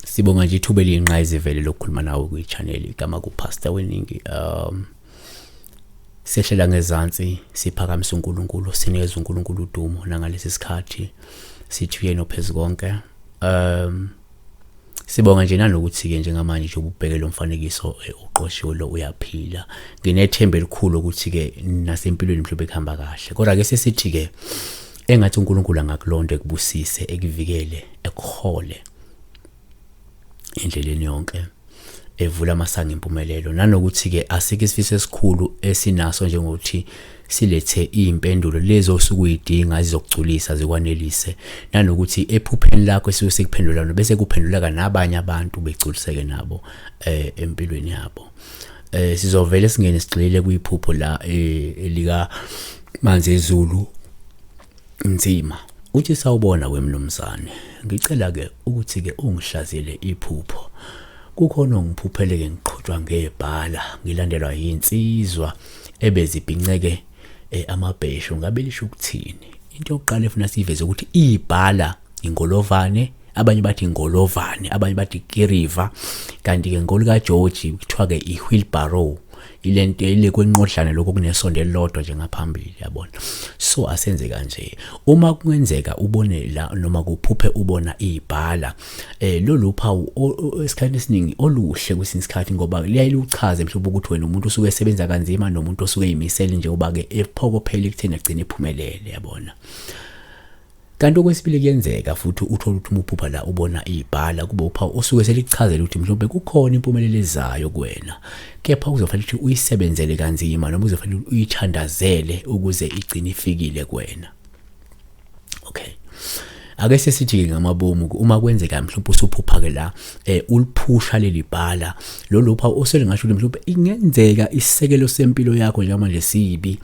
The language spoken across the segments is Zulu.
Sibonga nje ithuba eliyinqayizivele lokukhuluma nawe kwi-channel igama kuPastor WeNingi. Sehlela ngezansi siphakamisa uNkulunkulu, sinikeza uNkulunkulu udumo nangalesi sikhathi sithi uyena ophezukonke. Sibonga nje nanokuthi ke njengamanje nje ububheke lo mfanekiso uqoshiwe lo uyaphila. Nginethemba elikhulu ukuthi ke nasempilweni mhlawumbe kuhamba kahle. Kodwa ke sesithi ke engathi uNkulunkulu angakulonda ekubusise, ekuvikele, ekuhole endleleni yonke, evula amasango empumelelo. Nanokuthi ke asike isifiso esikhulu esinaso njengokuthi silethe impendulo lezo osuku uyidinga zizokugculisa zikwanelise, nanokuthi ephupheni lakho esisuke sikuphendulana bese kuphenduleka nabanye abantu begculiseke nabo empilweni yabo. Sizovela singene sigxile kuyiphupho la elika manzi ezulu nzima. Uthi sawubona wemnumzane, ngicela ke ukuthi ke ungihlazile iphupho. Kukhona ongiphupheleke ngiqhutshwa ngebhala, ngilandelwa yinsizwa ebezibhinceke amabheshu. Ngabe lisho ukuthini? Into yokuqala efuna siveze ukuthi ibhala ingolovane, abanye bathi ingolovane, abanye bathi kiriva, kanti ke ngolika George kuthiwa ke i-wheelbarrow. Ilento ile kwenqodlana lokho kunesonto elilodwa nje ngaphambili, yabona. So asenze kanje, uma kungenzeka ubone la noma kuphuphe ubona ibhala, lolu phawu esikhathi esiningi oluhle kwesinye isikhathi, ngoba liyayiluchaza mhlawumbe ukuthi wena umuntu usuke esebenza kanzima nomuntu osuke eyimisela nje uba ke ephokophela ekutheni agcine ephumelele, yabona. Kanti okwesibili kuyenzeka futhi uthola ukuthi umuphupha la ubona ibhala kube uphawu osuke selichazela ukuthi mhlawumbe kukhona impumelelo ezayo kuwena, kepha uzofanele ukuthi uyisebenzele kanzima noma uzofanele uyithandazele ukuze igcine ifikile kuwena. Okay, ake sesithi ngamabomu uma kwenzeka mhlawumbe usuphupha ke la uliphusha leli bhala, lolu phawu oselingasho mhlawumbe ingenzeka isekelo sempilo yakho njengamanje sibi,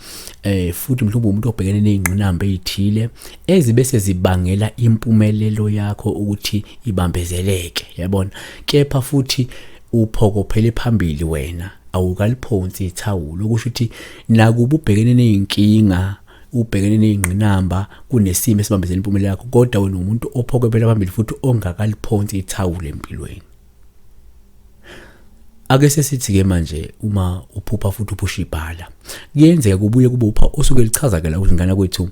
futhi mhlawumbe umuntu obhekene nezingqinamba ezithile ezibese zibangela impumelelo yakho ukuthi ibambezeleke, yabona. Kepha futhi uphokophele phambili wena, awukaliphonsi ithawulo, okusho ukuthi nakuba ubhekene nezinkinga, ubhekene nezingqinamba, kunesimo esibambezela impumelelo yakho, kodwa wena umuntu ophokophela phambili futhi ongakaliphonsi ithawulo empilweni. Ake sesithi ke manje uma uphupha futhi uphusha ibhala, kuyenzeka kubuye kube upha osuke lichaza ke la uzingana kwethu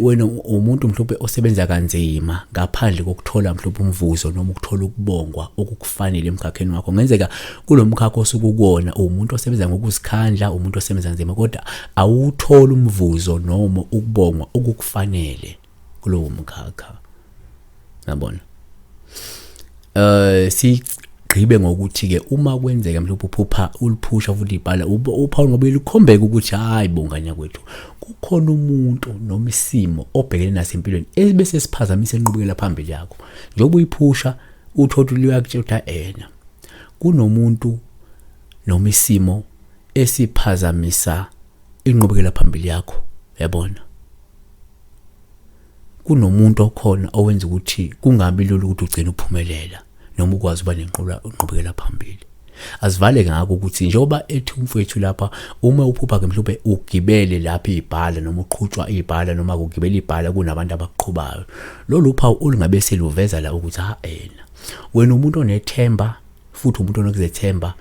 wena umuntu mhlawumbe osebenza kanzima ngaphandle kokuthola mhlawumbe umvuzo noma ukuthola ukubongwa okukufanele emkhakheni wakho. Ngenzeka kulomkhakha osuke ukona umuntu osebenza ngokuzikhandla, umuntu osebenza kanzima, kodwa awuthola umvuzo noma ukubongwa okukufanele kulowo mkhakha, yabona. Gqibe ngokuthi ke uma kwenzeka mhlawumbe uphupha uliphusha futhi ibhala uphawu ngoba likhombeka ukuthi hayi bonganya kwethu kukhona umuntu noma isimo obhekene naso empilweni ebese siphazamisa enqubekela phambili yakho. Njengoba uyiphusha uthola liyakutshela ena kunomuntu noma isimo esiphazamisa inqubekela phambili yakho, yabona. Kunomuntu okhona owenza ukuthi kungabi lula ukuthi ugcine uphumelela noma ukwazi uba nenqubekela phambili. Asivale ngakho ukuthi njengoba ethi umfowethu lapha uma uphupha ke mhlawumbe ugibele lapha ibhala noma uqhutshwa ibhala noma ukugibela ibhala kunabantu abaqhubayo, lolu phawu olungabe seluveza la ukuthi ena wena umuntu onethemba futhi umuntu onokuzethemba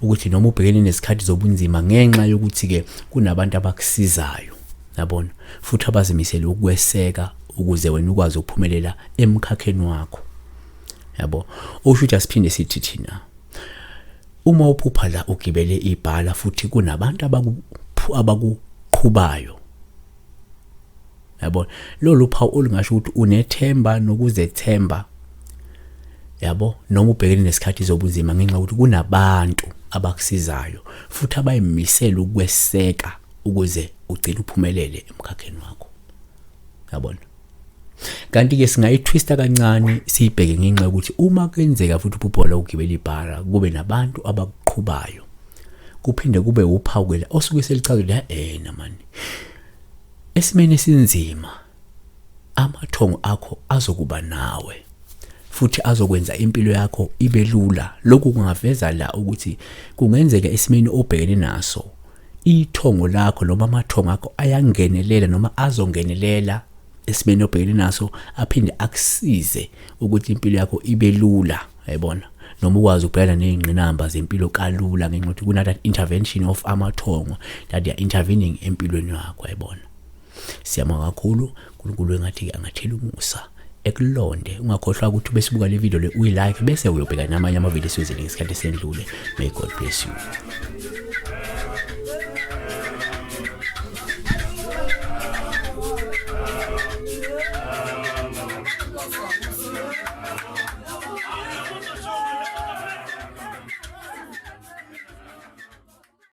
ukuthi noma ubhekene nesikhathi zobunzima ngenxa yokuthi ke kunabantu abakusizayo, yabona, futhi abazimisela ukweseka ukuze wena ukwazi ukuphumelela emkhakheni wakho, yabo. Usho ukuthi asiphinde sithi thina uma uphupha la ugibele ibhala futhi kunabantu abakuqhubayo, yabo, lolu phawu olungasho ukuthi unethemba nokuzethemba, yabo, noma ubhekene nesikhathi zobunzima ngenxa yokuthi kunabantu abakusizayo futhi abayimisela ukweseka ukuze ugcine uphumelele emkhakheni wakho, yabona. Kanti ke singayitwista kancane sibheke ngenxa yokuthi uma kwenzeka futhi uphupho la ugibela ibhala kube nabantu abakuqhubayo, kuphinde kube uphawu la osuke selichazela mani esimene esinzima amathongo akho azokuba nawe futhi azokwenza impilo yakho ibe lula. Lokhu kungaveza la ukuthi kungenzeka esimeni obhekene naso ithongo lakho noma amathongo akho ayangenelela noma azongenelela esimeni obhekene naso, aphinde akusize ukuthi impilo yakho ibe lula, yayibona, noma ukwazi ukubhekana nezingqinamba zempilo kalula ngenxa yokuthi kuna that intervention of amathongo that they are intervening empilweni yakho, yayibona. Siyama kakhulu, uNkulunkulu engathi angathela umusa ekulonde. Ungakhohlwa ukuthi besibuka le video le uyilike bese uyobheka namanye ama videos wezini ngesikhathi sendlule. May God bless you.